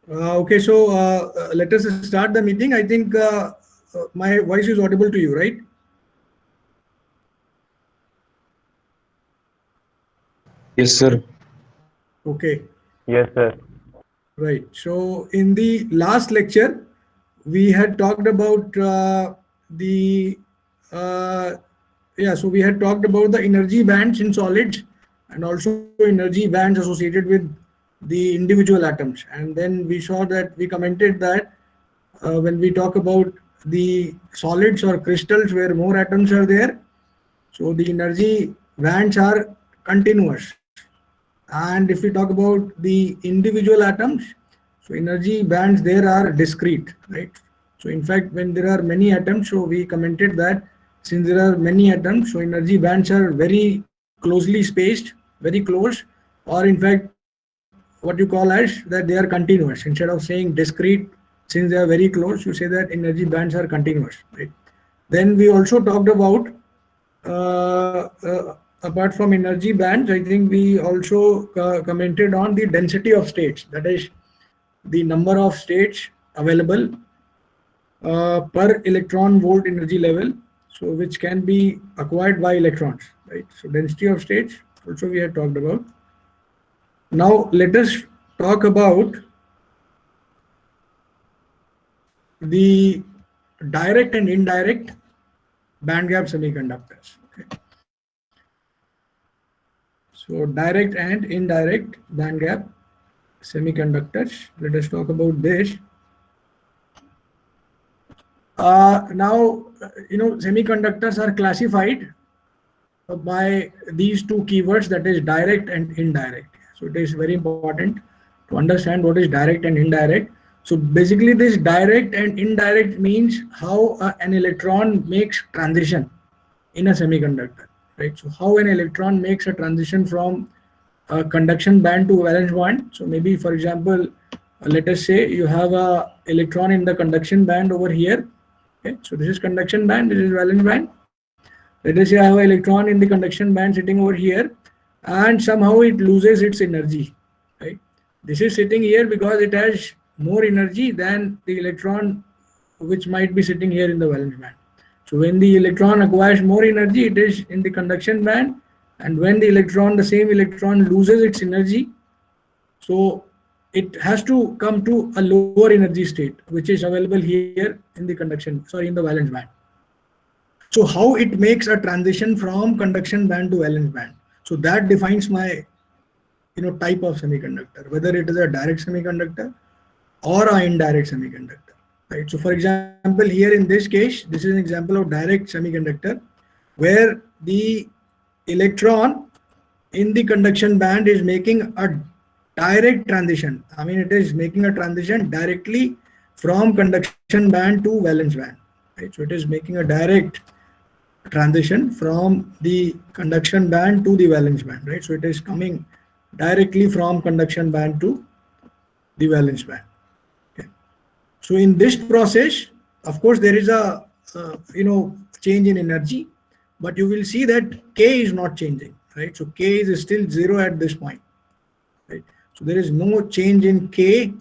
Okay, so let us start the meeting. I think my voice is audible to you, right? Yes, sir. Okay, Yes, sir. right. So in the last lecture, we had talked about the yeah. So we had talked about the energy bands in solids and also energy bands associated with the individual atoms. And then we saw that we commented that when we talk about the solids or crystals where more atoms are there, so the energy bands are continuous. And if we talk about the individual atoms, so energy bands there are discrete, right? So in fact, when there are many atoms, so we commented that since there are many atoms, so energy bands are very closely spaced, very close, or in fact, what you call as that they are continuous. Instead of saying discrete, since they are very close, you say that energy bands are continuous, right? Then we also talked about apart from energy bands, I think we also commented on the density of states, that is the number of states available per electron volt energy level, so which can be acquired by electrons, right? So density of states also we had talked about. Now let us talk about the direct and indirect band gap semiconductors. Okay. So direct and indirect band gap semiconductors. Let us talk about this. Now, semiconductors are classified by these two keywords, that is direct and indirect. So it is very important to understand what is direct and indirect. So basically this direct and indirect means how an electron makes transition in a semiconductor, right? So how an electron makes a transition from a conduction band to valence band. So maybe for example, let us say you have a electron in the conduction band over here. Okay, so this is conduction band, this is valence band. Let us say I have an electron in the conduction band sitting over here, and somehow it loses its energy, right? This is sitting here because it has more energy than the electron which might be sitting here in the valence band. So when the electron acquires more energy, it is in the conduction band, and when the same electron loses its energy, so it has to come to a lower energy state, which is available here in the in the valence band. So how it makes a transition from conduction band to valence band. So that defines my type of semiconductor, whether it is a direct semiconductor or an indirect semiconductor. Right. So for example, here in this case, this is an example of direct semiconductor where the electron in the conduction band is making a direct transition. I mean, it is making a transition directly from conduction band to valence band. Right. So it is making a direct transition from the conduction band to the valence band. Right. So it is coming directly from conduction band to the valence band. Okay. So in this process, of course, there is a change in energy, but you will see that K is not changing, right? So K is still zero at this point, right? So there is no change in K,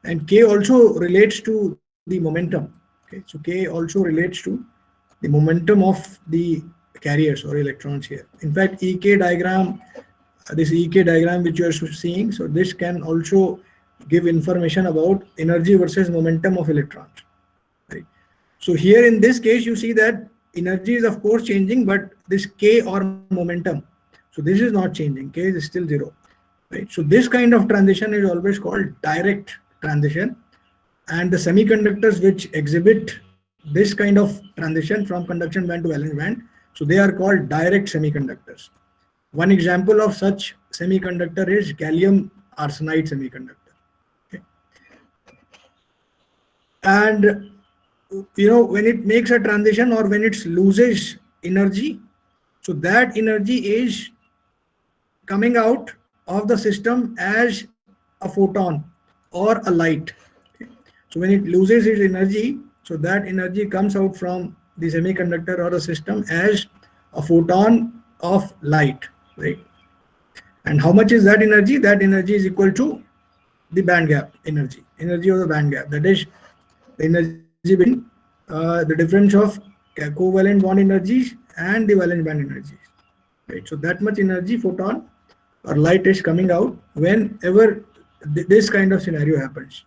and K also relates to the momentum. Okay, so K also relates to the momentum of the carriers or electrons here. In fact, EK diagram, this EK diagram which you are seeing, so this can also give information about energy versus momentum of electrons. Right. So here in this case, you see that energy is of course changing, but this K or momentum, so this is not changing. K is still zero. Right. So this kind of transition is always called direct transition, and the semiconductors which exhibit this kind of transition from conduction band to valence band, so they are called direct semiconductors. One example of such semiconductor is gallium arsenide semiconductor. Okay. And when it makes a transition or when it loses energy, so that energy is coming out of the system as a photon or a light. Okay. So when it loses its energy, so that energy comes out from the semiconductor or the system as a photon of light, right? And how much is that energy? That energy is equal to the band gap energy of the band gap, that is the energy between the difference of covalent bond energies and the valence band energies, right? So that much energy, photon or light, is coming out whenever this kind of scenario happens.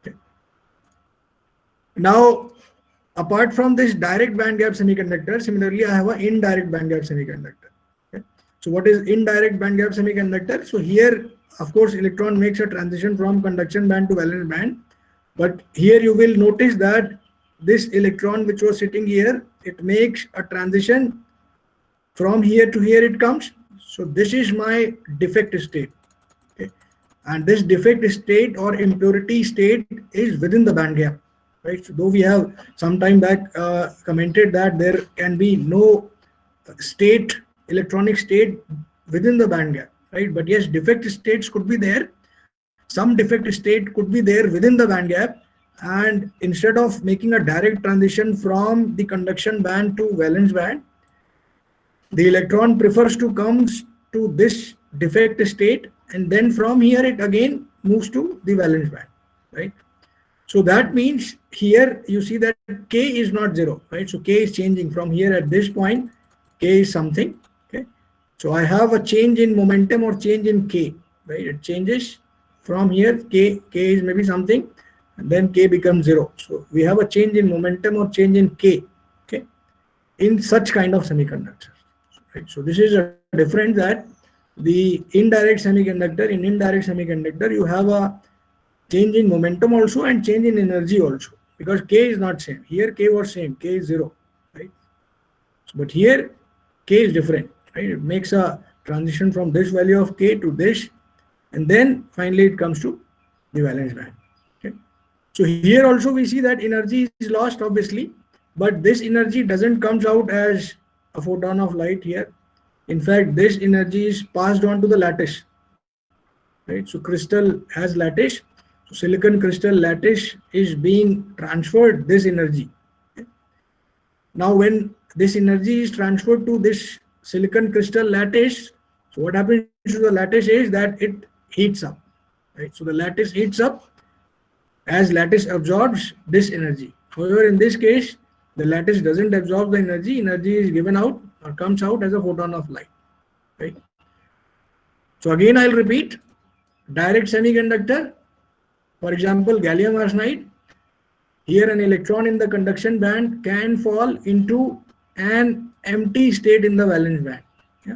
Okay. Now, apart from this direct band gap semiconductor, similarly I have an indirect band gap semiconductor. Okay. So what is indirect band gap semiconductor? So here, of course, electron makes a transition from conduction band to valence band, but here you will notice that this electron which was sitting here, it makes a transition from here to here it comes. So this is my defect state. Okay. And this defect state or impurity state is within the band gap, right? So though we have some time back commented that there can be no state, electronic state within the band gap, right? But yes, defect states could be there. Some defect state could be there within the band gap, and instead of making a direct transition from the conduction band to valence band, the electron prefers to come to this defect state, and then from here it again moves to the valence band, right? So that means here you see that K is not 0, right? So K is changing from here at this point. K is something. Okay. So I have a change in momentum or change in K, right? It changes from here. K is maybe something, and then K becomes 0. So we have a change in momentum or change in K, okay, in such kind of semiconductors, right? So this is a difference, that the indirect semiconductor, in indirect semiconductor you have a change in momentum also and change in energy also, because K is not same. Here K was same, K is 0, right? So, but here K is different, right? It makes a transition from this value of K to this, and then finally it comes to the valence band. Okay. So here also we see that energy is lost, obviously, but this energy doesn't comes out as a photon of light here. In fact, this energy is passed on to the lattice, right? So crystal has lattice. So silicon crystal lattice is being transferred this energy. Okay. Now when this energy is transferred to this silicon crystal lattice, so what happens to the lattice is that it heats up, right? So the lattice heats up as lattice absorbs this energy. However, in this case, the lattice doesn't absorb the energy. Energy is given out or comes out as a photon of light, right? So again, I'll repeat, direct semiconductor, for example, gallium arsenide, here an electron in the conduction band can fall into an empty state in the valence band. Yeah?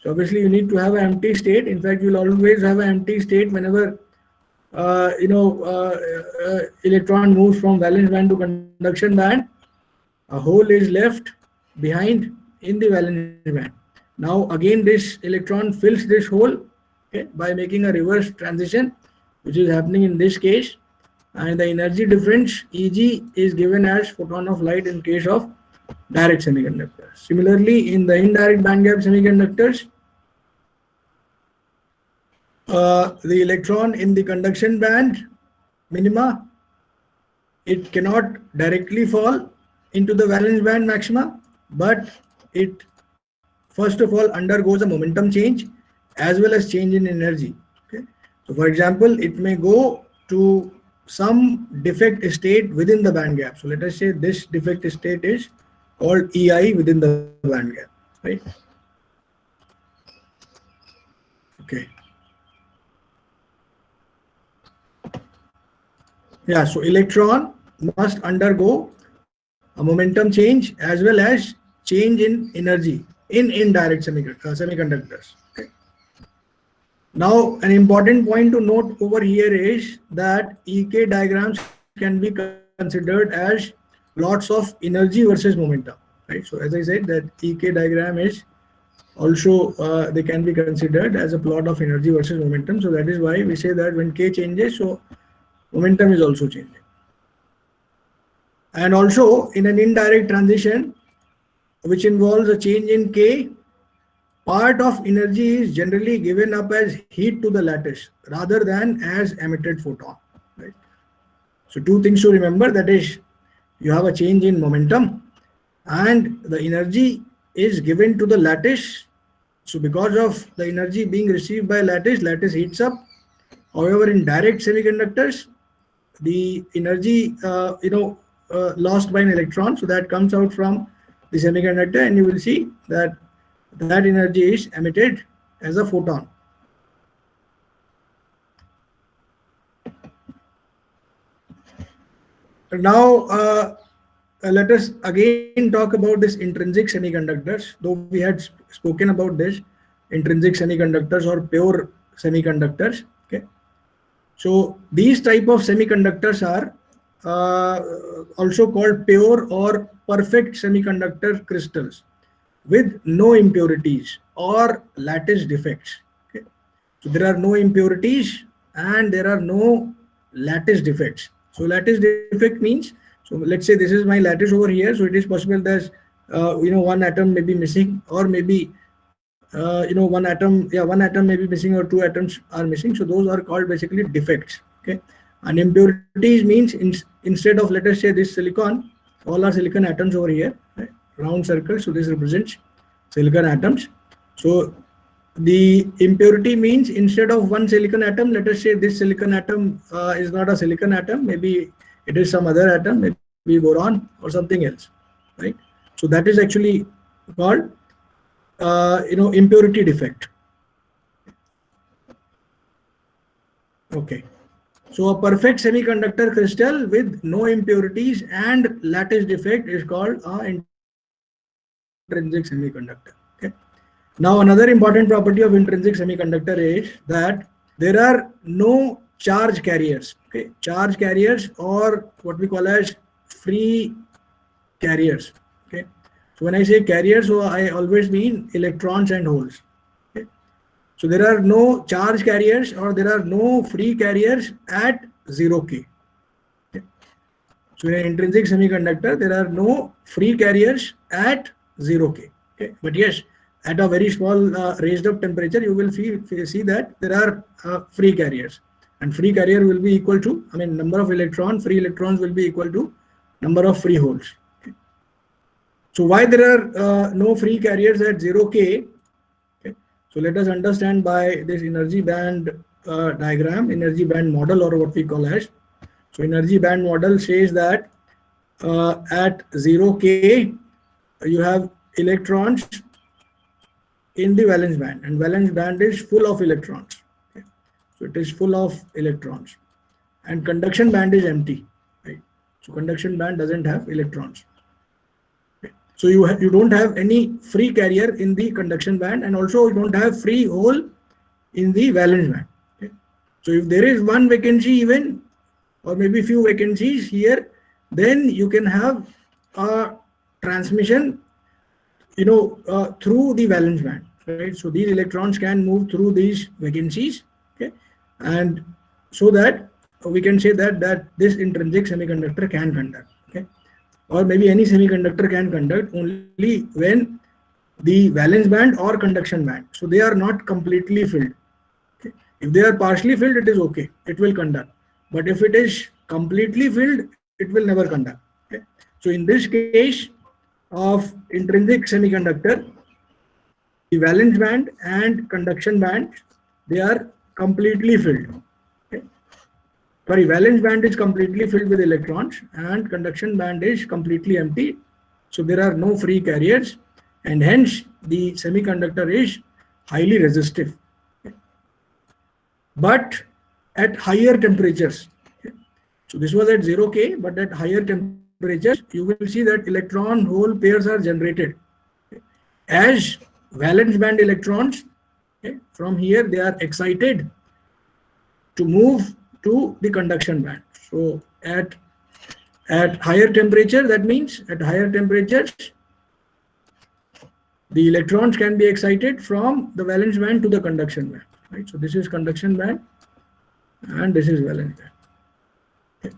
So obviously you need to have an empty state. In fact, you'll always have an empty state whenever electron moves from valence band to conduction band. A hole is left behind in the valence band. Now again this electron fills this hole, okay, by making a reverse transition, which is happening in this case, and the energy difference Eg is given as photon of light in case of direct semiconductors. Similarly, in the indirect band gap semiconductors, the electron in the conduction band minima, it cannot directly fall into the valence band maxima, but it first of all undergoes a momentum change as well as change in energy. Okay. So for example, it may go to some defect state within the band gap. So let us say this defect state is called EI within the band gap, right? Okay. Yeah, so electron must undergo a momentum change as well as change in energy in indirect semiconductors. Okay. Now, an important point to note over here is that EK diagrams can be considered as plots of energy versus momentum, right? So as I said, that EK diagram is also they can be considered as a plot of energy versus momentum. So that is why we say that when K changes, so momentum is also changing. And also in an indirect transition, which involves a change in K, part of energy is generally given up as heat to the lattice rather than as emitted photon, right? So two things to remember, that is, you have a change in momentum and the energy is given to the lattice. So because of the energy being received by lattice, lattice heats up, However, in direct semiconductors, the energy lost by an electron, so that comes out from the semiconductor, and you will see that that energy is emitted as a photon. Now let us again talk about this intrinsic semiconductors, though we had spoken about this intrinsic semiconductors or pure semiconductors. Okay, so these type of semiconductors are also called pure or perfect semiconductor crystals with no impurities or lattice defects. Okay, so there are no impurities and there are no lattice defects. So lattice defect means, so let's say this is my lattice over here, so it is possible that one atom may be missing, or maybe one atom may be missing, or two atoms are missing. So those are called basically defects. Okay, and impurities means instead of, let us say, this silicon, all are silicon atoms over here, right? Round circle, so this represents silicon atoms. So the impurity means instead of one silicon atom, let us say this silicon atom is not a silicon atom, maybe it is some other atom, maybe boron or something else, right? So that is actually called impurity defect. Okay, so a perfect semiconductor crystal with no impurities and lattice defect is called an intrinsic semiconductor. Okay, now another important property of intrinsic semiconductor is that there are no charge carriers. Okay, charge carriers, or what we call as free carriers. Okay, so when I say carriers, so I always mean electrons and holes. Okay, so there are no charge carriers or there are no free carriers at 0K. Okay, so in an intrinsic semiconductor, there are no free carriers at 0K. Okay, but yes, at a very small raised up temperature, you will see that there are free carriers, and free carrier will be equal to, I mean, number of free electrons will be equal to number of free holes. Okay. So why there are no free carriers at 0K? Okay. So let us understand by this energy band diagram, energy band model, or what we call as. So energy band model says that at 0K, you have electrons in the valence band, and valence band is full of electrons. Okay. So it is full of electrons, and conduction band is empty, right? So conduction band doesn't have electrons. Okay. So you don't have any free carrier in the conduction band, and also you don't have free hole in the valence band. Okay. So if there is one vacancy even, or maybe few vacancies here, then you can have a transmission through the valence band, right? So these electrons can move through these vacancies. Okay, and so that we can say that this intrinsic semiconductor can conduct. Okay, or maybe any semiconductor can conduct only when the valence band or conduction band, so they are not completely filled. Okay, if they are partially filled, it is okay, it will conduct. But if it is completely filled, it will never conduct. Okay, so in this case of intrinsic semiconductor, the valence band and conduction band, they are completely filled. Okay. Sorry, valence band is completely filled with electrons and conduction band is completely empty. So there are no free carriers, and hence the semiconductor is highly resistive. Okay. But at higher temperatures, okay. So this was at 0K, but at higher temperatures, you will see that electron hole pairs are generated. Okay. As valence band electrons, okay, from here they are excited to move to the conduction band. So at higher temperature, that means at higher temperatures, the electrons can be excited from the valence band to the conduction band. Right? So this is conduction band and this is valence band. Okay.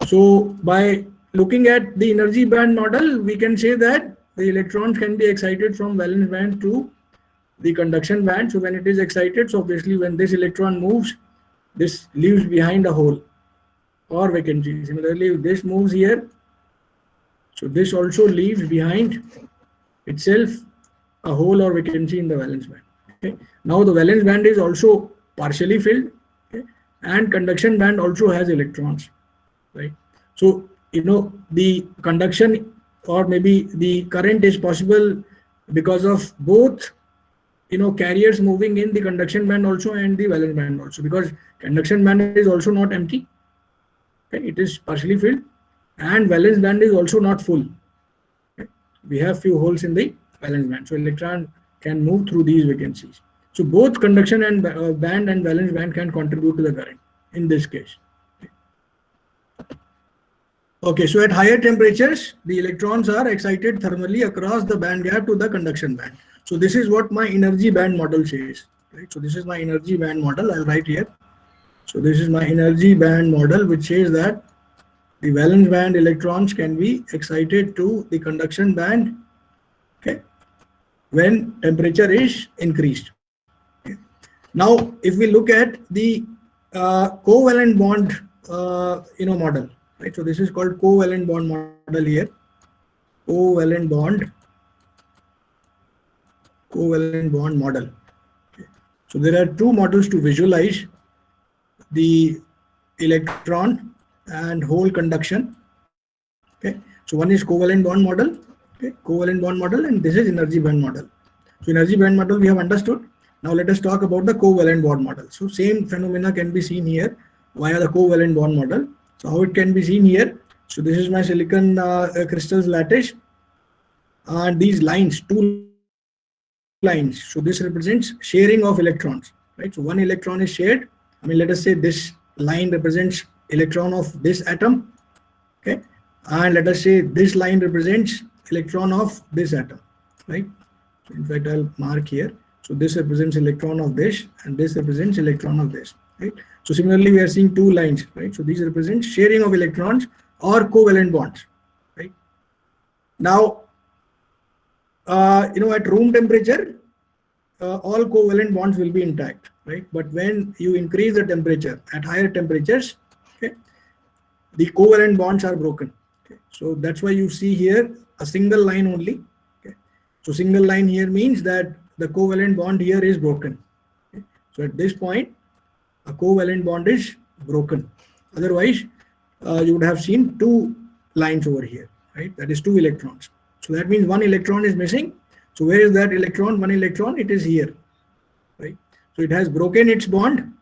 So by looking at the energy band model, we can say that the electrons can be excited from valence band to the conduction band. So when it is excited, so obviously when this electron moves, this leaves behind a hole or vacancy. Similarly, if this moves here, so this also leaves behind itself a hole or vacancy in the valence band. Okay. Now the valence band is also partially filled. Okay. and conduction band also has electrons, right? So the conduction or maybe the current is possible because of both carriers moving in the conduction band also and the valence band also, because conduction band is also not empty. Okay, it is partially filled, and valence band is also not full. Okay? We have few holes in the valence band, so electron can move through these vacancies. So both conduction and band and valence band can contribute to the current in this case. Okay, so at higher temperatures, the electrons are excited thermally across the band gap to the conduction band. So this is what my energy band model says. Right? So this is my energy band model. I'll write here. So this is my energy band model, which says that the valence band electrons can be excited to the conduction band, okay, when temperature is increased. Okay. Now, if we look at the covalent bond, model, right? So this is called covalent bond model here. Covalent bond model. Okay. So there are two models to visualize the electron and hole conduction. Okay, so one is covalent bond model. Okay, covalent bond model, and this is energy band model. So energy band model we have understood. Now let us talk about the covalent bond model. So same phenomena can be seen here via the covalent bond model. So how it can be seen here? So this is my silicon crystals lattice, and these lines, two lines. So this represents sharing of electrons, right? So one electron is shared. I mean, let us say this line represents electron of this atom, okay, and let us say this line represents electron of this atom, right? So in fact, I'll mark here. So this represents electron of this, and this represents electron of this, right? So similarly, we are seeing two lines, right? So these represent sharing of electrons or covalent bonds, right? Now, at room temperature, all covalent bonds will be intact, right? But when you increase the temperature at higher temperatures, okay, the covalent bonds are broken. Okay? So that's why you see here a single line only. Okay? So single line here means that the covalent bond here is broken. Okay? So at this point, a covalent bond is broken. Otherwise, you would have seen two lines over here, right? That is two electrons. So that means one electron is missing. So where is that electron? One electron, it is here, right? So it has broken its bond,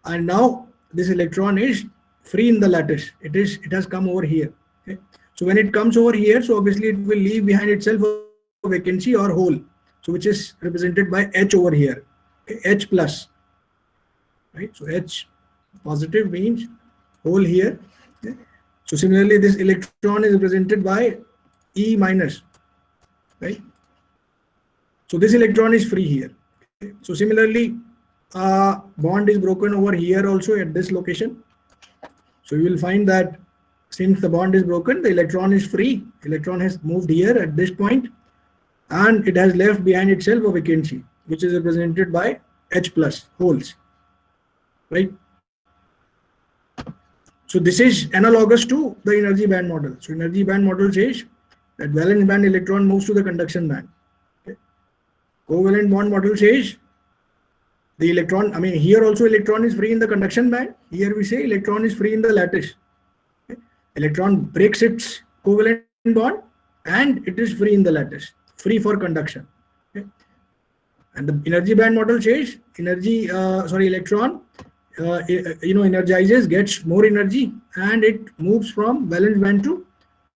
and now this electron is free in the lattice. It has come over here. Okay? So when it comes over here, so obviously it will leave behind itself a vacancy or hole, so which is represented by H over here, okay? H plus, right? So H positive means hole here. Okay? So similarly, this electron is represented by E minus, right? So this electron is free here. Okay? So similarly, bond is broken over here also at this location. So you will find that since the bond is broken, the electron is free. Electron has moved here at this point, and it has left behind itself a vacancy, which is represented by H plus holes, right? So this is analogous to the energy band model. So energy band model says that valence band electron moves to the conduction band. Okay. Covalent bond model says the electron, I mean here also electron is free in the conduction band. Here we say electron is free in the lattice. Okay. Electron breaks its covalent bond and it is free in the lattice, free for conduction. Okay. And the energy band model says electron energizes, gets more energy, and it moves from valence band to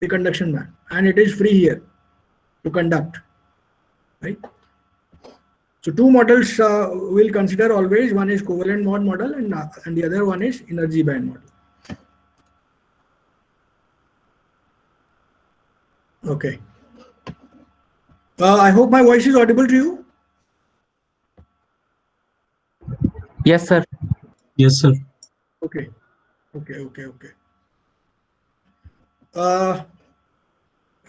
the conduction band, and it is free here to conduct, right? So two models we'll consider always. One is covalent bond model, and the other one is energy band model. Okay. I hope my voice is audible to you. Yes, sir. Yes, sir. Okay.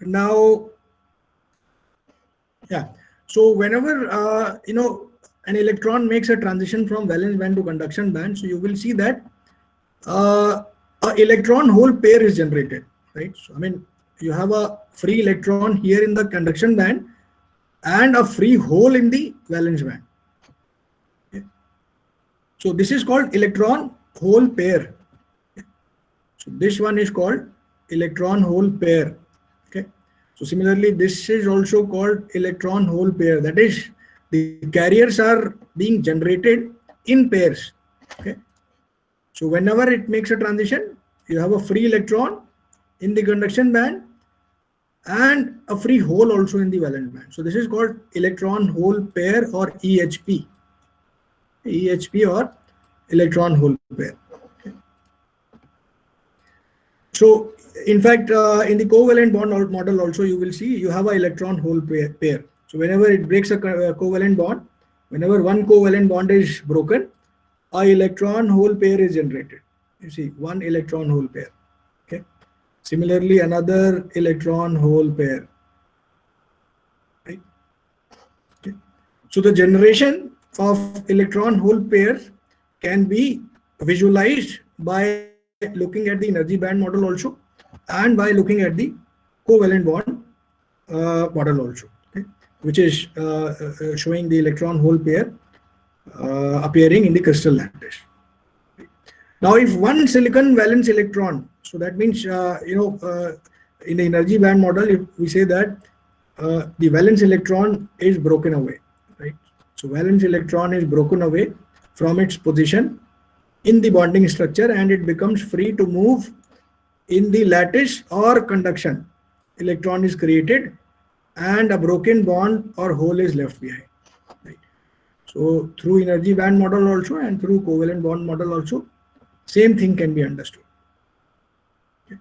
Now, yeah. So whenever an electron makes a transition from valence band to conduction band, so you will see that a electron hole pair is generated, right? So I mean, you have a free electron here in the conduction band and a free hole in the valence band. Okay. So this is called electron hole pair. So this one is called electron hole pair. Okay. So similarly, this is also called electron hole pair. That is, the carriers are being generated in pairs. Okay. So whenever it makes a transition, you have a free electron in the conduction band and a free hole also in the valence band. So this is called electron hole pair, or EHP. EHP, or electron hole pair. Okay. So in fact, in the covalent bond model also, you will see you have an electron hole pair. So whenever it breaks a covalent bond, whenever one covalent bond is broken, a electron hole pair is generated. You see, one electron hole pair. Okay. Similarly, another electron hole pair. Right. Okay. So the generation of electron hole pairs can be visualized by looking at the energy band model also, and by looking at the covalent bond model also, okay, which is showing the electron hole pair appearing in the crystal lattice. Now, if one silicon valence electron, so that means in the energy band model, if we say that the valence electron is broken away, right? So valence electron is broken away from its position in the bonding structure, and it becomes free to move in the lattice or conduction. Electron is created and a broken bond or hole is left behind. Right? So through energy band model also and through covalent bond model also, same thing can be understood. Okay.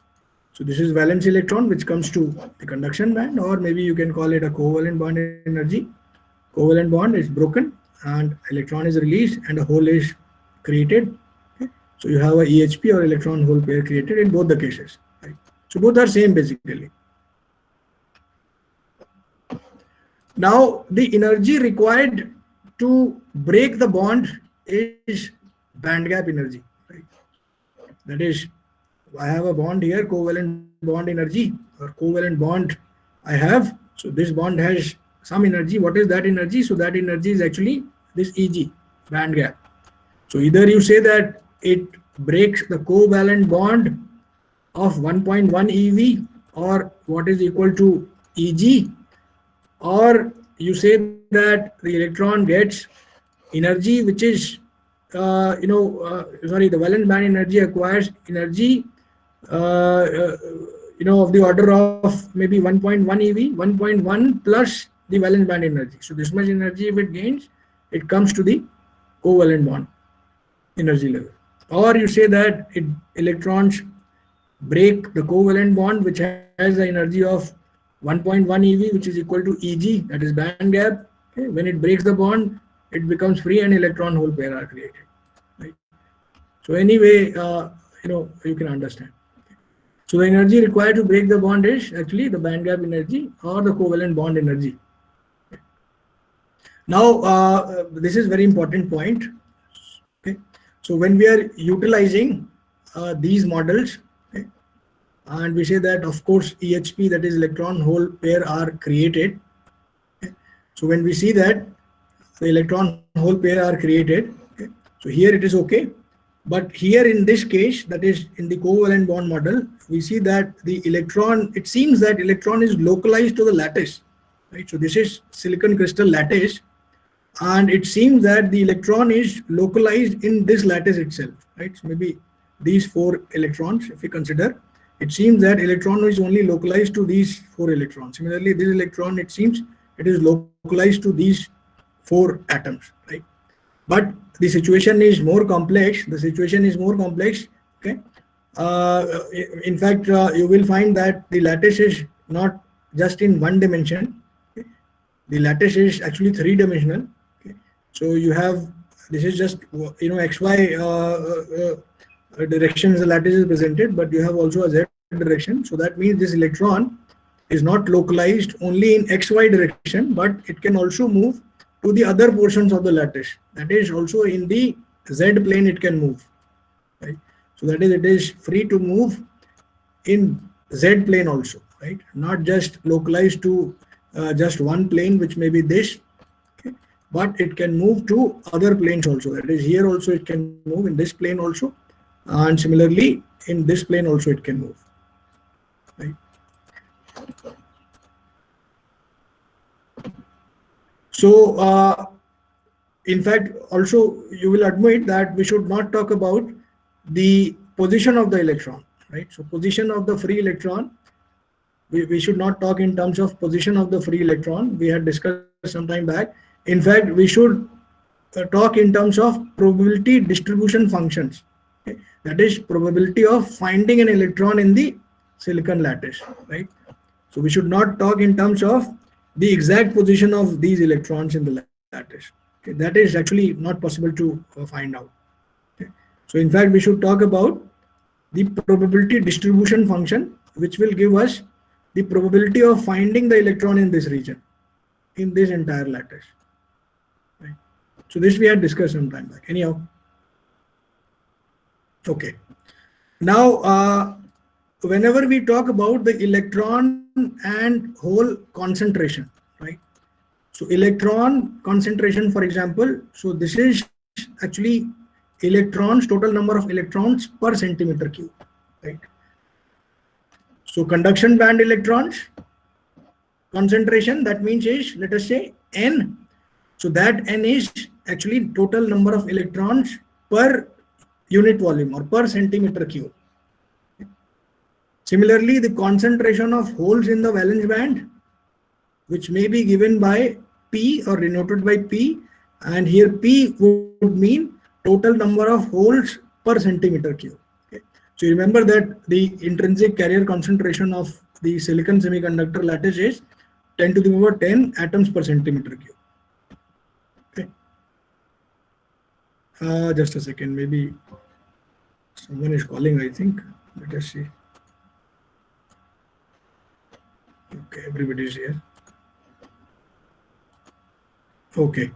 So this is valence electron which comes to the conduction band, or maybe you can call it a covalent bond energy. Covalent bond is broken and electron is released and a hole is created. Okay. So you have a EHP or electron hole pair created in both the cases. Right? So both are same basically. Now the energy required to break the bond is band gap energy. Right? That is, I have a bond here, covalent bond energy, or covalent bond I have. So this bond has some energy. What is that energy? So that energy is actually this Eg, band gap. So either you say that it breaks the covalent bond of 1.1 eV, or what is equal to Eg, or you say that the electron gets energy which is the valence band energy acquires energy of the order of maybe 1.1 eV, 1.1 plus the valence band energy. So this much energy if it gains, it comes to the covalent bond energy level. Or you say that electrons break the covalent bond which has the energy of 1.1 eV, which is equal to Eg, that is band gap. Okay. When it breaks the bond, it becomes free and electron hole pair are created. Right. So anyway, you can understand. So the energy required to break the bond is actually the band gap energy or the covalent bond energy. Now, this is very important point. Okay. So when we are utilizing these models, okay, and we say that of course EHP, that is electron hole pair, are created. Okay. So when we see that the electron hole pair are created, okay, so here it is okay. But here in this case, that is in the covalent bond model, we see that the electron, it seems that electron is localized to the lattice. Right? So this is silicon crystal lattice, and it seems that the electron is localized in this lattice itself. Right? So maybe these 4 electrons, if we consider, it seems that electron is only localized to these 4 electrons. Similarly, this electron, it seems it is localized to these 4 atoms. Right? But the situation is more complex. The situation is more complex. Okay. In fact, you will find that the lattice is not just in 1 dimension. Okay. The lattice is actually 3-dimensional. Okay. So you have, this is just XY directions the lattice is presented, but you have also a Z direction. So that means this electron is not localized only in XY direction, but it can also move to the other portions of the lattice. That is also in the Z plane it can move. Right? So that is, it is free to move in Z plane also, right? Not just localized to just one plane, which may be this, okay? But it can move to other planes also. That is, here also it can move in this plane also, and similarly in this plane also it can move, right? So in fact, also you will admit that we should not talk about the position of the electron, right? So position of the free electron, we should not talk in terms of position of the free electron. We had discussed some time back. In fact, we should talk in terms of probability distribution functions. Okay? That is probability of finding an electron in the silicon lattice, right? So we should not talk in terms of the exact position of these electrons in the lattice. Okay? That is actually not possible to find out. Okay? So in fact, we should talk about the probability distribution function, which will give us the probability of finding the electron in this region, in this entire lattice. Right? So this we had discussed some time back. Anyhow, okay. Now, whenever we talk about the electron and hole concentration, right? So electron concentration, for example, so this is actually electrons, total number of electrons per centimeter cube, right? So conduction band electrons concentration, that means is, let us say n. So that n is actually total number of electrons per unit volume or per centimeter cube. Similarly, the concentration of holes in the valence band, which may be given by P or denoted by P, and here P would mean total number of holes per centimeter cube. Okay. So remember that the intrinsic carrier concentration of the silicon semiconductor lattice is 10 to the power 10 atoms per centimeter cube. Okay. Just a second, maybe someone is calling, I think. Let us see. Okay, everybody is here. Okay.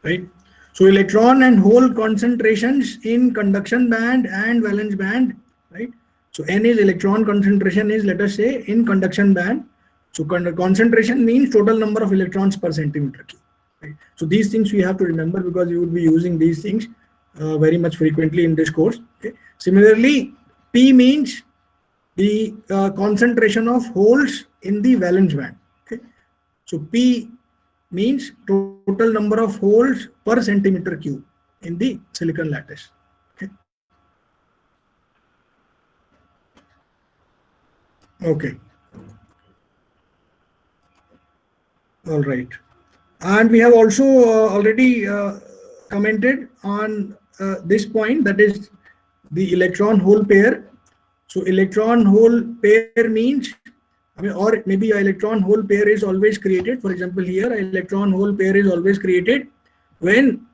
Right. So electron and hole concentrations in conduction band and valence band, right? So N is electron concentration is, let us say, in conduction band. So concentration means total number of electrons per centimeter cube. Right? So these things we have to remember because you would be using these things very much frequently in this course. Okay? Similarly, P means the concentration of holes in the valence band. Okay? So P means total number of holes per centimeter cube in the silicon lattice. Okay. Okay. All right. And we have also already commented on this point, that is the electron hole pair. So electron hole pair means, I mean, or maybe an electron hole pair is always created. For example, here an electron hole pair is always created when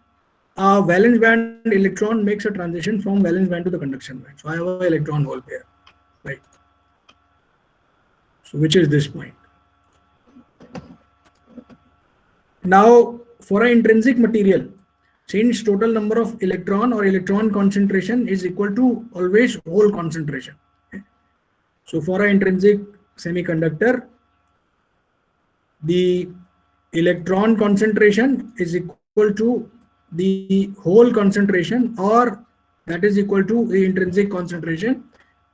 a valence band electron makes a transition from valence band to the conduction band. So I have an electron hole pair, right? So which is this point. Now, for an intrinsic material, since total number of electron or electron concentration is equal to always hole concentration. Okay? So for an intrinsic semiconductor, the electron concentration is equal to the hole concentration, or that is equal to the intrinsic concentration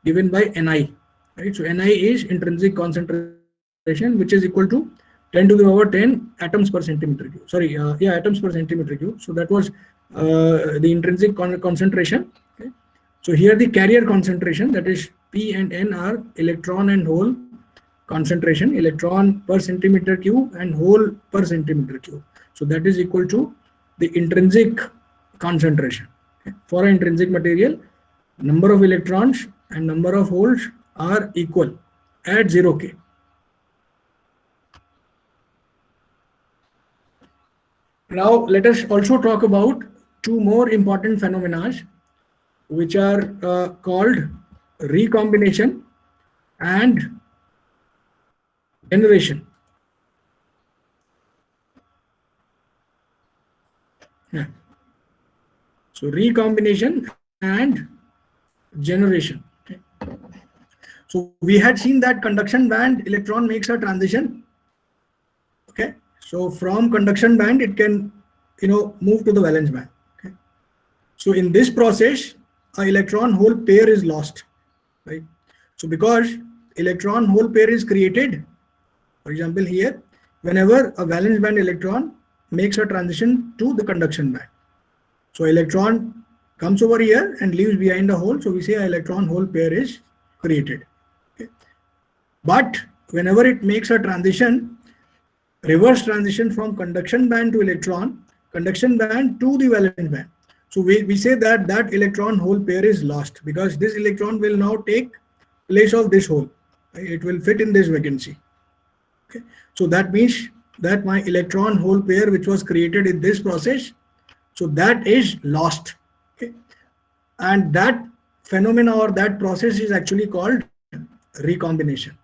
given by Ni. Right? So Ni is intrinsic concentration, which is equal to 10 to the power 10 atoms per centimeter cube. Sorry, atoms per centimeter cube. So that was the intrinsic concentration. Okay. So here the carrier concentration, that is P and N, are electron and hole concentration, electron per centimeter cube and hole per centimeter cube. So that is equal to the intrinsic concentration. Okay. For an intrinsic material, number of electrons and number of holes are equal at 0K. Now let us also talk about two more important phenomena, which are called recombination and generation. Yeah. So recombination and generation. Okay. So we had seen that conduction band electron makes a transition. Okay. So from conduction band, it can, move to the valence band. Okay. So in this process, an electron hole pair is lost, right? So because electron hole pair is created, for example here, whenever a valence band electron makes a transition to the conduction band. So electron comes over here and leaves behind a hole. So we say an electron hole pair is created. Okay. But whenever it makes a transition, reverse transition from conduction band to conduction band to the valence band. So we say that that electron hole pair is lost because this electron will now take place of this hole. Right? It will fit in this vacancy. Okay. So that means that my electron hole pair which was created in this process, so that is lost. Okay. And that phenomena or that process is actually called recombination.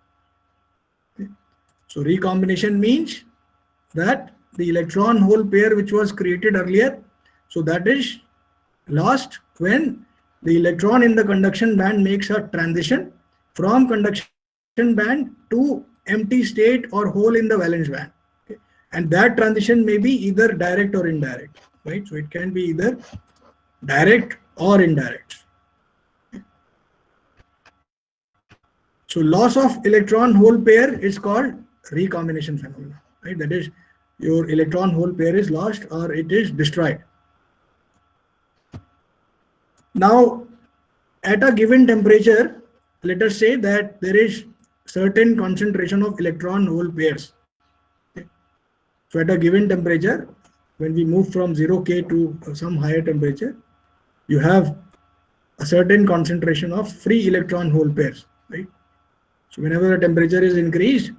Okay. So recombination means that the electron hole pair which was created earlier, so that is lost when the electron in the conduction band makes a transition from conduction band to empty state or hole in the valence band. Okay. And that transition may be either direct or indirect, right? So it can be either direct or indirect. So loss of electron hole pair is called recombination phenomena, right? That is, your electron hole pair is lost or it is destroyed. Now, at a given temperature, let us say that there is certain concentration of electron hole pairs. Okay. So at a given temperature, when we move from 0K to some higher temperature, you have a certain concentration of free electron hole pairs, right? So whenever the temperature is increased,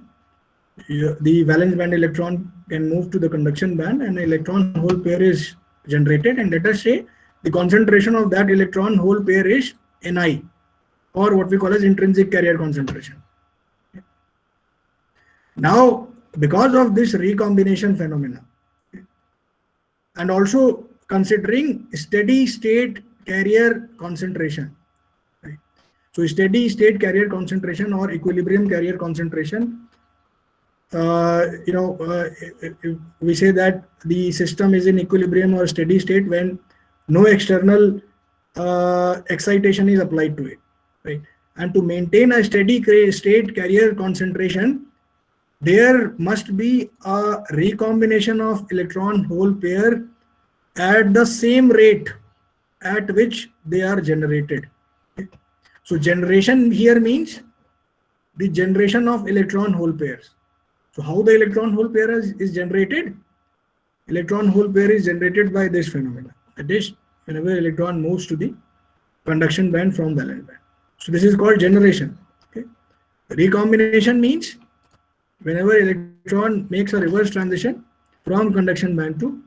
the valence band electron can move to the conduction band and an electron hole pair is generated, and let us say the concentration of that electron hole pair is Ni, or what we call as intrinsic carrier concentration. Now, because of this recombination phenomena, and also considering steady state carrier concentration, right? So steady state carrier concentration or equilibrium carrier concentration, we say that the system is in equilibrium or steady state when no external excitation is applied to it, right? And to maintain a steady state carrier concentration, there must be a recombination of electron hole pair at the same rate at which they are generated. Okay. So generation here means the generation of electron hole pairs. So how the electron hole pair is generated? Electron hole pair is generated by this phenomena. That is, whenever electron moves to the conduction band from valence band. So this is called generation. Okay. Recombination means whenever electron makes a reverse transition from conduction band to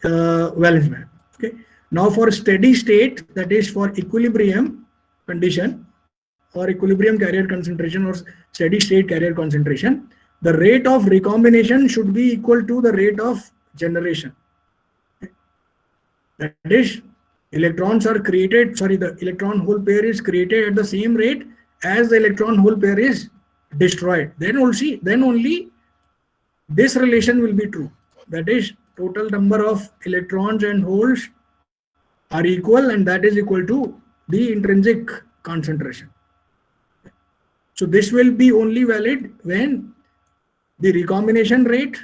valence band. Okay. Now for steady state, that is for equilibrium condition or equilibrium carrier concentration or steady state carrier concentration, the rate of recombination should be equal to the rate of generation. Okay. That is, electrons are created, the electron hole pair is created at the same rate as the electron hole pair is destroyed. Then only this relation will be true. That is, total number of electrons and holes are equal, and that is equal to the intrinsic concentration. So this will be only valid when the recombination rate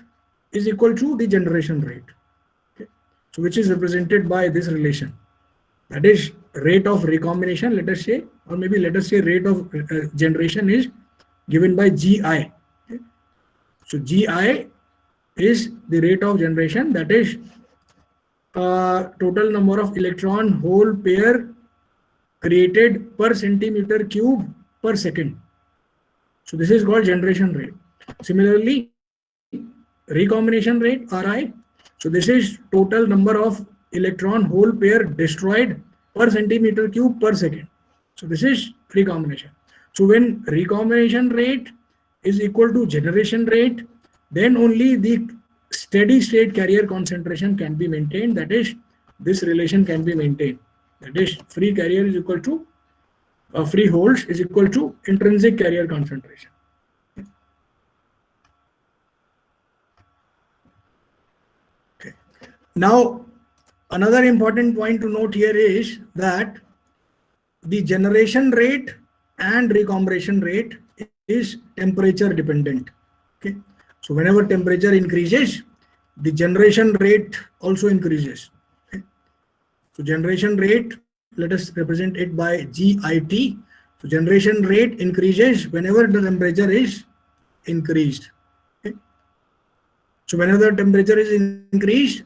is equal to the generation rate. Okay. So which is represented by this relation. That is rate of recombination, let us say, or maybe let us say rate of generation is given by Gi. Okay. So Gi is the rate of generation, that is total number of electron hole pair created per centimeter cube per second. So this is called generation rate. Similarly, recombination rate, Ri, so this is total number of electron hole pair destroyed per centimeter cube per second. So this is recombination. So when recombination rate is equal to generation rate, then only the steady state carrier concentration can be maintained. That is, this relation can be maintained. That is, free carrier is equal to free holes is equal to intrinsic carrier concentration. Okay. Now, another important point to note here is that the generation rate and recombination rate is temperature dependent. Okay, so whenever temperature increases, the generation rate also increases. Okay, so generation rate, let us represent it by GIT. So generation rate increases whenever the temperature is increased. Okay, so whenever the temperature is increased,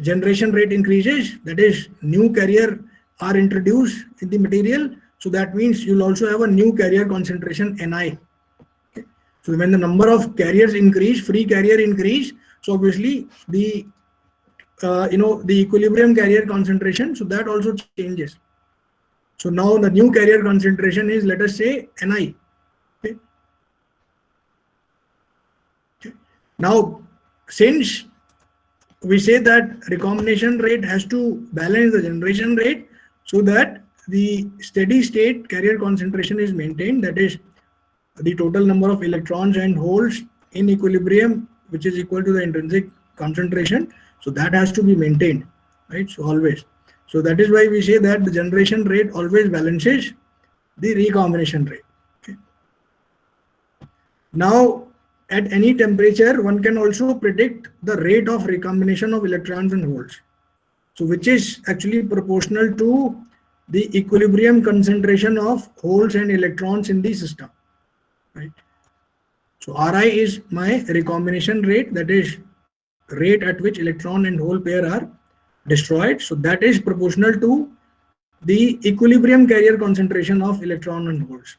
generation rate increases, that is new carrier are introduced in the material. So that means you'll also have a new carrier concentration Ni. Okay. So when the number of carriers increase, free carrier increase, so obviously the the equilibrium carrier concentration, so that also changes. So now the new carrier concentration is, let us say, Ni. Okay. Okay. Now since we say that recombination rate has to balance the generation rate so that the steady state carrier concentration is maintained, that is the total number of electrons and holes in equilibrium, which is equal to the intrinsic concentration. So that has to be maintained, right? So always. So that is why we say that the generation rate always balances the recombination rate. Okay. Now, at any temperature, one can also predict the rate of recombination of electrons and holes. So which is actually proportional to the equilibrium concentration of holes and electrons in the system, right? So Ri is my recombination rate, that is rate at which electron and hole pair are destroyed. So that is proportional to the equilibrium carrier concentration of electron and holes.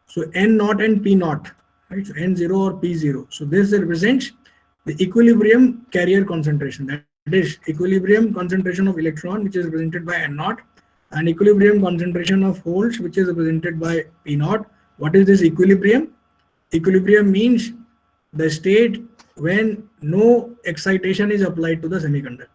So N naught and P naught, right? So N0 or P0. So this represents the equilibrium carrier concentration. That is equilibrium concentration of electron, which is represented by N naught, and equilibrium concentration of holes, which is represented by P naught. What is this equilibrium? Equilibrium means the state when no excitation is applied to the semiconductor.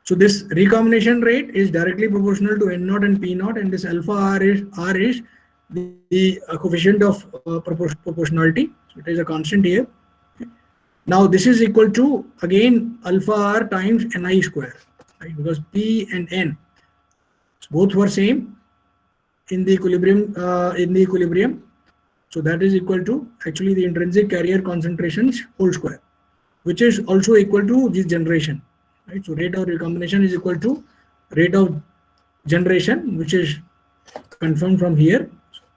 So this recombination rate is directly proportional to N naught and P naught, and this alpha R is the coefficient of proportionality. So it is a constant here. Okay. Now this is equal to again alpha R times Ni square, right? Because P and N, so both were same in the equilibrium. So that is equal to actually the intrinsic carrier concentrations whole square, which is also equal to this generation, right? So rate of recombination is equal to rate of generation, which is confirmed from here,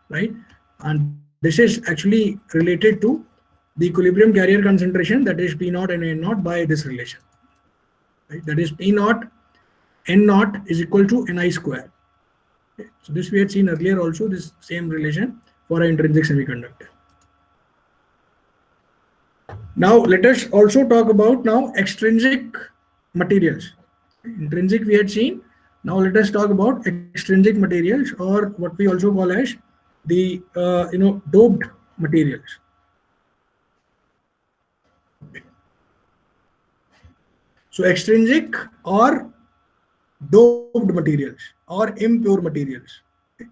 right? And this is actually related to the equilibrium carrier concentration, that is P naught and N naught, by this relation, right? That is P naught N naught is equal to Ni square. Okay. So this we had seen earlier also, this same relation for an intrinsic semiconductor. Now let us also talk about now extrinsic materials. Intrinsic we had seen. Now let us talk about extrinsic materials, or what we also call as the doped materials. So extrinsic or doped materials or impure materials. Okay.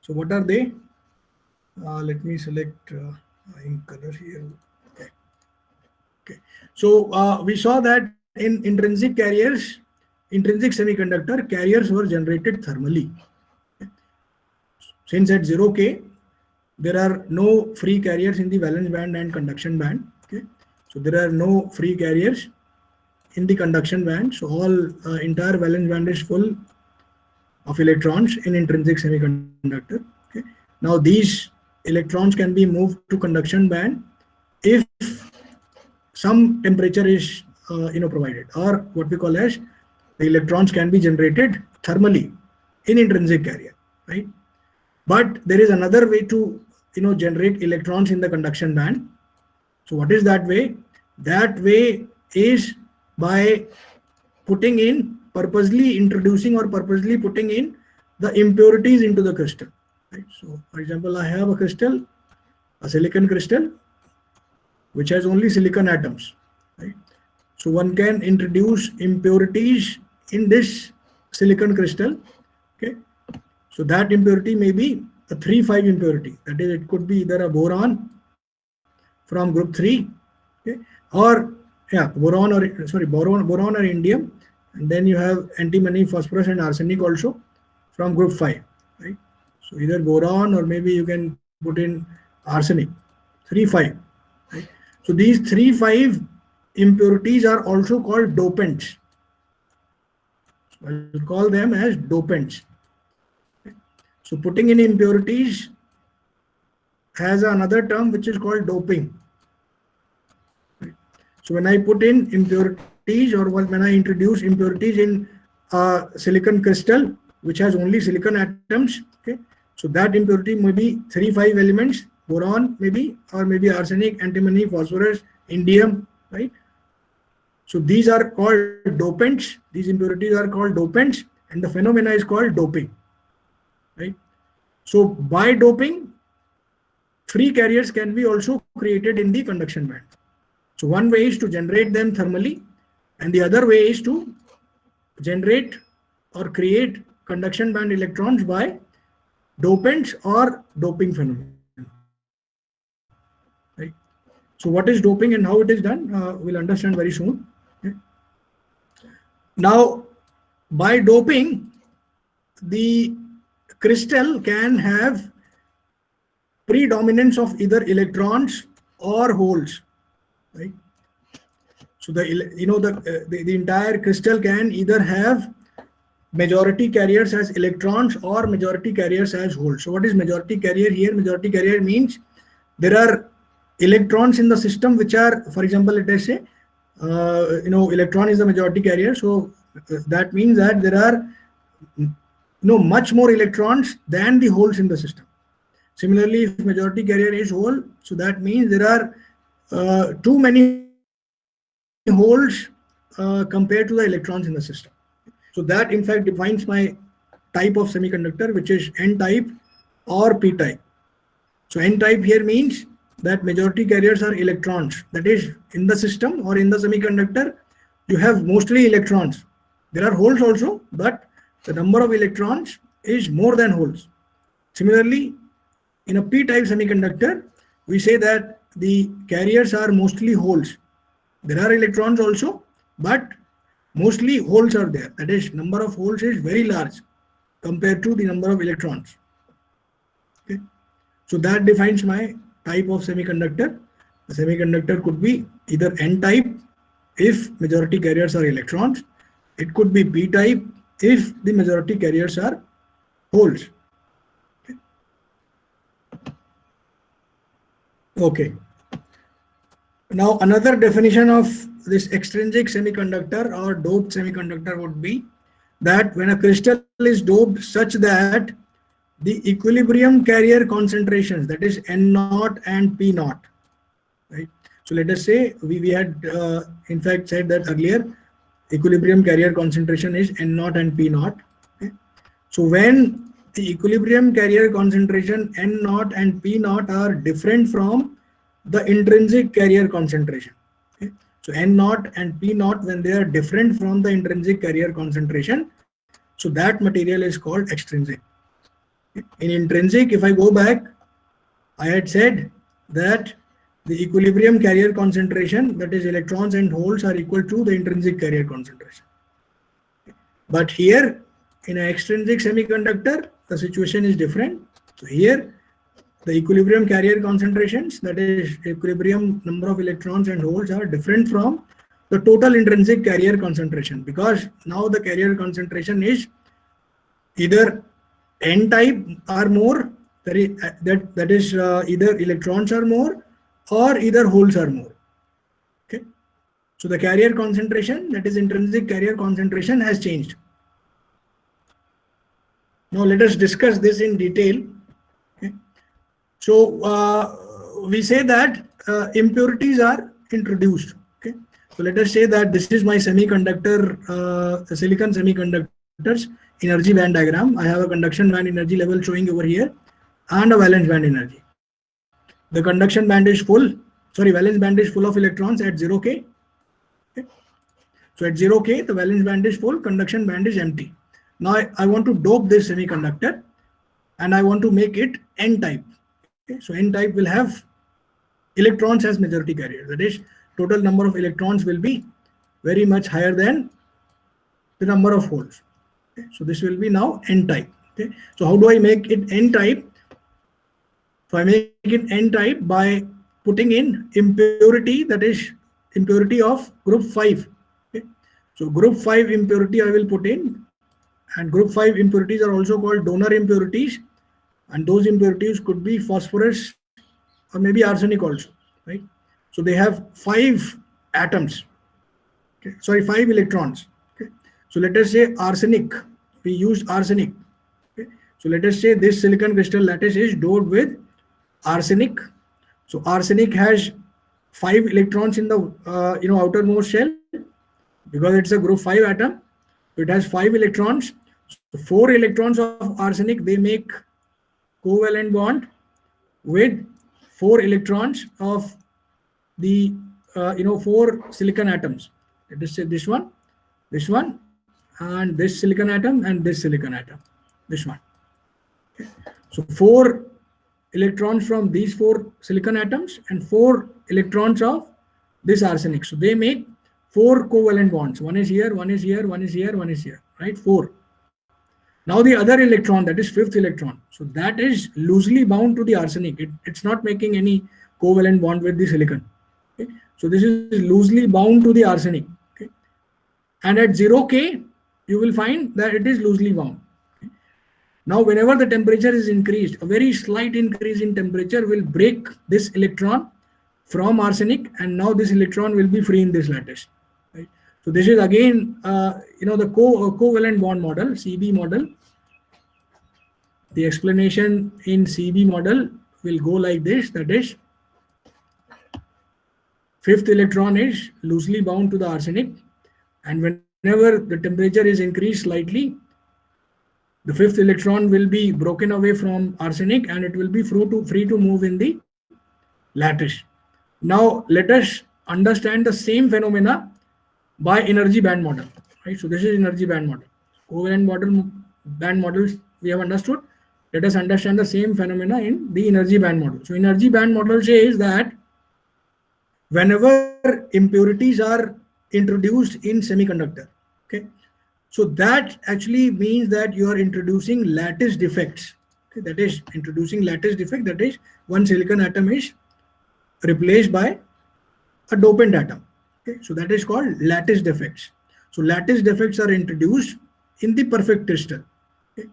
So what are they? Let me select ink color here. Okay. Okay. So we saw that in intrinsic carriers, intrinsic semiconductor carriers were generated thermally. Okay. Since at 0K, there are no free carriers in the valence band and conduction band. Okay. So there are no free carriers in the conduction band. So all entire valence band is full of electrons in intrinsic semiconductor. Okay. Now these electrons can be moved to conduction band if some temperature is provided, or what we call as the electrons can be generated thermally in intrinsic carrier, right? But there is another way to generate electrons in the conduction band. So what is that way? That way is by purposely introducing or purposely putting in the impurities into the crystal. Right? So for example, I have a crystal, a silicon crystal, which has only silicon atoms. Right? So one can introduce impurities in this silicon crystal. Okay. So that impurity may be a 3,5 impurity. That is, it could be either a boron from group 3, okay, or boron or indium, and then you have antimony, phosphorus, and arsenic also. from group 5, right? So either boron or maybe you can put in arsenic, 3, 5, right? So these 3, 5 impurities are also called dopants. I'll call them as dopants. So putting in impurities has another term which is called doping. So when I put in impurities or when I introduce impurities in a silicon crystal which has only silicon atoms, okay, so that impurity may be 3, 5 elements, boron maybe, or maybe arsenic, antimony, phosphorus, indium, right? So these are called dopants. These impurities are called dopants, and the phenomena is called doping, right? So by doping, free carriers can be also created in the conduction band. So one way is to generate them thermally, and the other way is to generate or create conduction band electrons by dopants or doping phenomena. Right? So what is doping and how it is done, we'll understand very soon. Okay? Now, by doping, the crystal can have predominance of either electrons or holes, right? So the entire crystal can either have majority carriers as electrons or majority carriers as holes. So what is majority carrier here? Majority carrier means there are electrons in the system which are, for example, let us say, electron is the majority carrier. So that means that there are much more electrons than the holes in the system. Similarly, if majority carrier is hole, so that means there are too many holes compared to the electrons in the system. So that in fact defines my type of semiconductor, which is N-type or P-type. So N-type here means that majority carriers are electrons. That is, in the system or in the semiconductor, you have mostly electrons. There are holes also, but the number of electrons is more than holes. Similarly, in a P-type semiconductor, we say that the carriers are mostly holes. There are electrons also, but mostly holes are there. That is, number of holes is very large compared to the number of electrons. Okay. So that defines my type of semiconductor. The semiconductor could be either N-type if majority carriers are electrons. It could be P-type if the majority carriers are holes. Okay. Now another definition of this extrinsic semiconductor or doped semiconductor would be that when a crystal is doped such that the equilibrium carrier concentrations, that is N0 and P0, right? So let us say we had in fact said that earlier, equilibrium carrier concentration is N0 and P0. Okay? So when the equilibrium carrier concentration N0 and P0 are different from the intrinsic carrier concentration. Okay? So N0 and P0, when they are different from the intrinsic carrier concentration, so that material is called extrinsic. Okay? In intrinsic, if I go back, I had said that the equilibrium carrier concentration, that is electrons and holes, are equal to the intrinsic carrier concentration. Okay? But here in an extrinsic semiconductor, the situation is different. So here the equilibrium carrier concentrations, that is equilibrium number of electrons and holes, are different from the total intrinsic carrier concentration, because now the carrier concentration is either N-type are more, that is either electrons are more or either holes are more. Okay. So the carrier concentration, that is intrinsic carrier concentration, has changed. Now let us discuss this in detail. Okay. So we say that impurities are introduced. Okay. So let us say that this is my semiconductor, silicon semiconductors energy band diagram. I have a conduction band energy level showing over here and a valence band energy. The conduction band is full, valence band is full of electrons at 0K. Okay. So at 0K, the valence band is full, conduction band is empty. Now I want to dope this semiconductor and I want to make it N-type. Okay. So N-type will have electrons as majority carrier. That is, total number of electrons will be very much higher than the number of holes. Okay. So this will be now N-type. Okay, so how do I make it n-type? So I make it n-type by putting in impurity, that is impurity of group 5. Okay, so group 5 impurity I will put in, and group 5 impurities are also called donor impurities, and those impurities could be phosphorus or maybe arsenic also, right? So they have 5 atoms, okay, sorry, 5 electrons. Okay, so let us say arsenic, we used arsenic. Okay, so let us say this silicon crystal lattice is doped with arsenic. So arsenic has 5 electrons in the outermost shell, because it's a group 5 atom. So it has 5 electrons. So 4 electrons of arsenic, they make covalent bond with 4 electrons of the 4 silicon atoms. Let us say this one, and this silicon atom, and this silicon atom, this one. Okay. So 4 electrons from these 4 silicon atoms and 4 electrons of this arsenic. So they make 4 covalent bonds. One is here, one is here, one is here, one is here, right? 4. Now the other electron, that is 5th electron. So that is loosely bound to the arsenic. It's not making any covalent bond with the silicon. Okay? So this is loosely bound to the arsenic. Okay? And at 0K, you will find that it is loosely bound. Okay? Now whenever the temperature is increased, a very slight increase in temperature will break this electron from arsenic, and now this electron will be free in this lattice. Right? So this is again, the covalent bond model, CB model. The explanation in CB model will go like this, that is, 5th electron is loosely bound to the arsenic, and whenever the temperature is increased slightly, the 5th electron will be broken away from arsenic and it will be free to move in the lattice. Now let us understand the same phenomena by energy band model. Right? So this is energy band model. Covalent band models we have understood. Let us understand the same phenomena in the energy band model. So energy band model says that whenever impurities are introduced in semiconductor, okay, so that actually means that you are introducing lattice defects. Okay, that is introducing lattice defect, that is one silicon atom is replaced by a dopant atom. Okay, so that is called lattice defects. So lattice defects are introduced in the perfect crystal. Okay.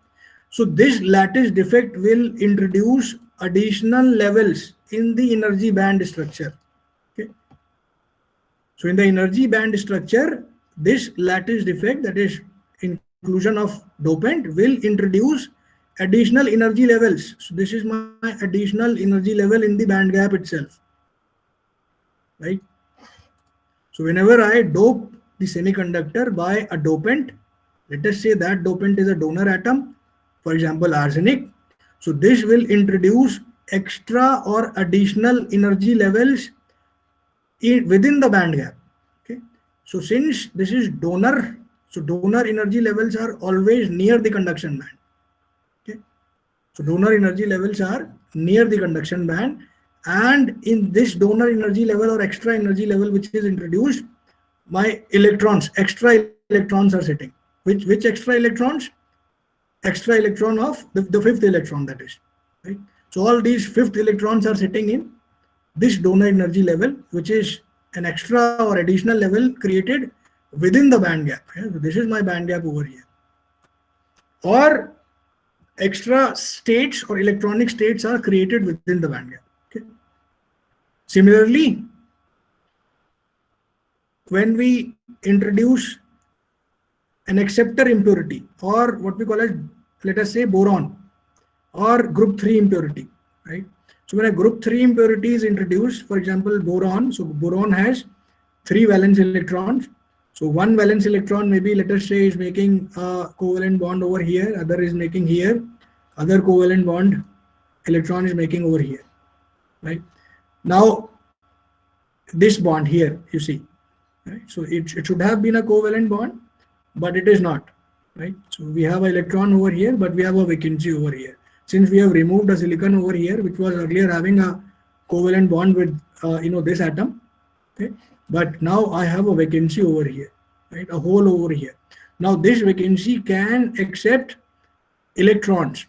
So this lattice defect will introduce additional levels in the energy band structure. Okay. So in the energy band structure, this lattice defect, that is inclusion of dopant, will introduce additional energy levels. So this is my additional energy level in the band gap itself. Right? So whenever I dope the semiconductor by a dopant, let us say that dopant is a donor atom, for example arsenic. So this will introduce extra or additional energy levels within the band gap. Okay. So since this is donor, so donor energy levels are always near the conduction band. Okay. So donor energy levels are near the conduction band, and in this donor energy level or extra energy level which is introduced, my extra electrons are sitting. Which extra electrons? Extra electron of the 5th electron, that is. Right? So all these 5th electrons are sitting in this donor energy level, which is an extra or additional level created within the band gap. Yeah? So this is my band gap over here. Or extra states or electronic states are created within the band gap. Okay. Similarly, when we introduce an acceptor impurity, or what we call as, let us say, boron or group 3 impurity, right? So when a group 3 impurity is introduced, for example boron, so boron has 3 valence electrons. So one valence electron maybe, let us say, is making a covalent bond over here, other is making here, other covalent bond electron is making over here, right? Now this bond here, you see, right? So it should have been a covalent bond, but it is not, right? So we have an electron over here, but we have a vacancy over here. Since we have removed a silicon over here, which was earlier having a covalent bond with this atom, okay, but now I have a vacancy over here, right? A hole over here. Now this vacancy can accept electrons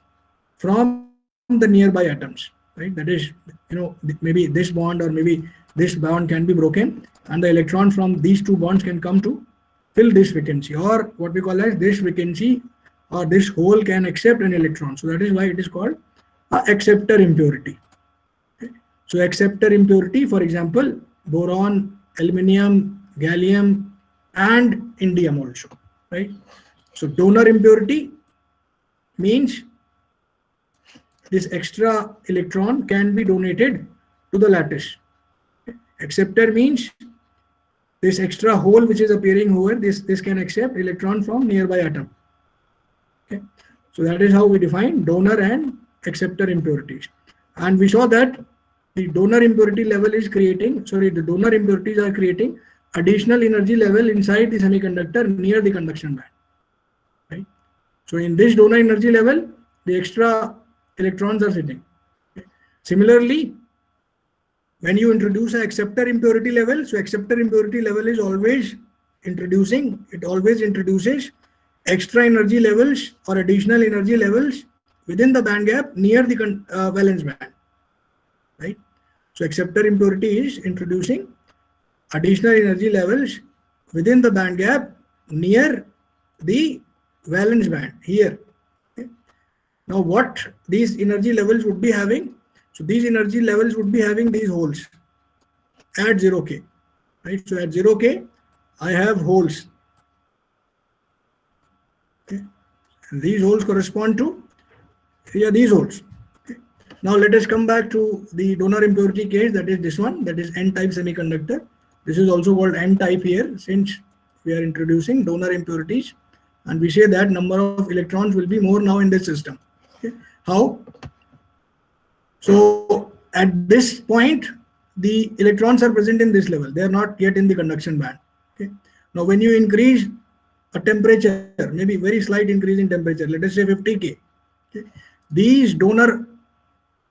from the nearby atoms, right? That is, maybe this bond or maybe this bond can be broken, and the electron from these two bonds can come to fill this vacancy, or what we call as this vacancy, or this hole can accept an electron. So that is why it is called acceptor impurity. Okay? So acceptor impurity, for example, boron, aluminium, gallium, and indium also, right? So donor impurity means this extra electron can be donated to the lattice. Acceptor means this extra hole which is appearing over, this can accept electron from nearby atom. Okay, so that is how we define donor and acceptor impurities. And we saw that the donor impurity level is creating, the donor impurities are creating additional energy level inside the semiconductor near the conduction band, right? So in this donor energy level, the extra electrons are sitting. Okay. Similarly, when you introduce an acceptor impurity level, so acceptor impurity level is always introduces extra energy levels or additional energy levels within the band gap near the valence band, right? So acceptor impurity is introducing additional energy levels within the band gap near the valence band here. Okay. Now what these energy levels would be having? So these energy levels would be having these holes at 0K, right? So at 0K, I have holes. Okay. And these holes correspond to these holes. Okay. Now let us come back to the donor impurity case, that is this one, that is N-type semiconductor. This is also called N-type here, since we are introducing donor impurities, and we say that number of electrons will be more now in this system. Okay. How? So at this point, the electrons are present in this level. They are not yet in the conduction band. Okay. Now when you increase a temperature, maybe very slight increase in temperature, let us say 50K, okay, these donor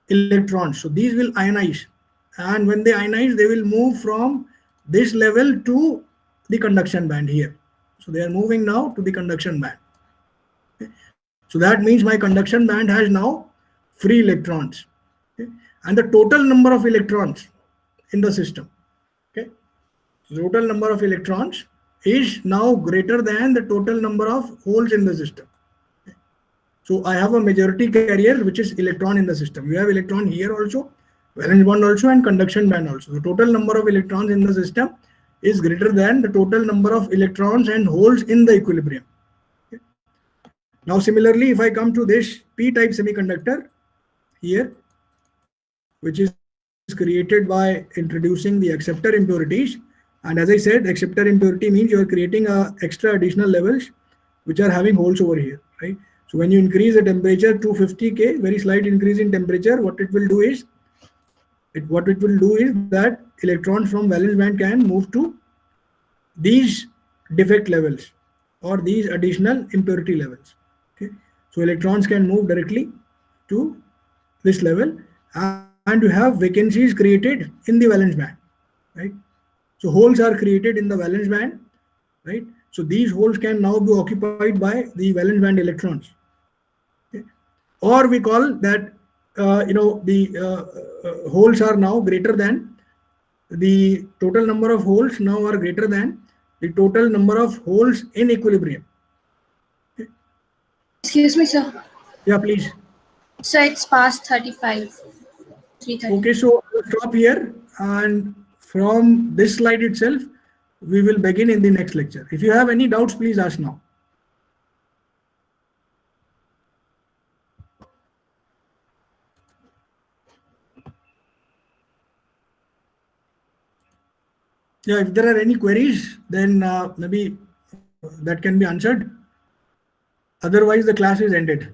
electrons, so these will ionize, and when they ionize, they will move from this level to the conduction band here. So they are moving now to the conduction band. Okay. So that means my conduction band has now free electrons. Okay. And the total number of electrons in the system, okay, so total number of electrons is now greater than the total number of holes in the system. Okay. So I have a majority carrier which is electron in the system. You have electron here also, valence band also, and conduction band also. The total number of electrons in the system is greater than the total number of electrons and holes in the equilibrium. Okay. Now similarly, if I come to this P-type semiconductor here, which is created by introducing the acceptor impurities, and as I said, acceptor impurity means you are creating extra additional levels which are having holes over here, right? So when you increase the temperature to 50K, very slight increase in temperature, what it will do is that electrons from valence band can move to these defect levels or these additional impurity levels. Okay, so electrons can move directly to this level, and you have vacancies created in the valence band, right? So holes are created in the valence band, right? So these holes can now be occupied by the valence band electrons. Okay. Or we call that the holes are now greater than the total number of holes now are greater than the total number of holes in equilibrium. Okay. Excuse me, sir. Yeah, please. So it's past 35. 3:30. Okay, so I'll stop here, and from this slide itself, we will begin in the next lecture. If you have any doubts, please ask now. Yeah, if there are any queries, then maybe that can be answered. Otherwise, the class is ended.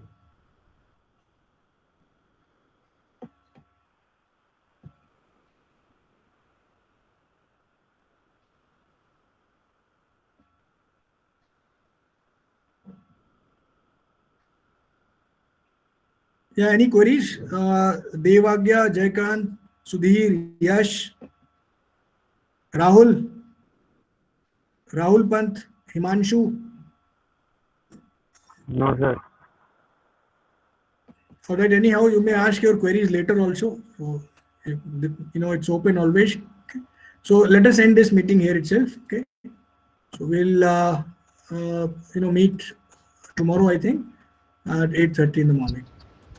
Yeah, any queries? Devagya, Jaykant, Sudhir, Yash, Rahul Pant, Himanshu. No, sir. All right. Anyhow, you may ask your queries later also. So, it's open always. Okay. So let us end this meeting here itself. Okay. So we'll meet tomorrow, I think, at 8:30 in the morning.